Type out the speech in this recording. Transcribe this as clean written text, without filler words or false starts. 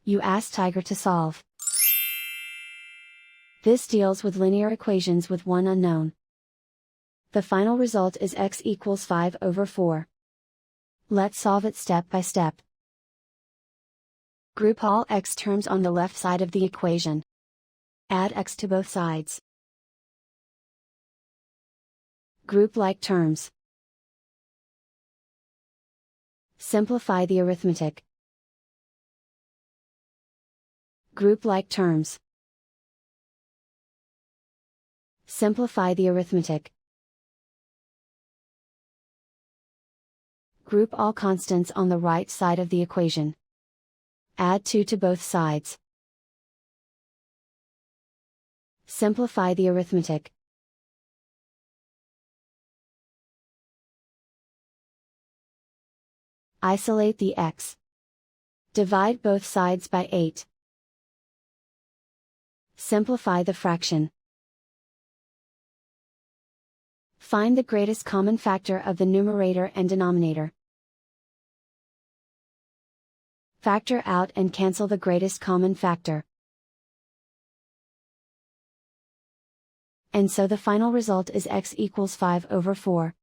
You ask Tiger to solve. This deals with linear equations with one unknown. The final result is x equals 5/4. Let's solve it step by step. Group all x terms on the left side of the equation. Add x to both sides. Group like terms. Simplify the arithmetic. Group like terms. Simplify the arithmetic. Group all constants on the right side of the equation. Add 2 to both sides. Simplify the arithmetic. Isolate the x. Divide both sides by 8. Simplify the fraction. Find the greatest common factor of the numerator and denominator. Factor out and cancel the greatest common factor. And so the final result is x equals 5/4.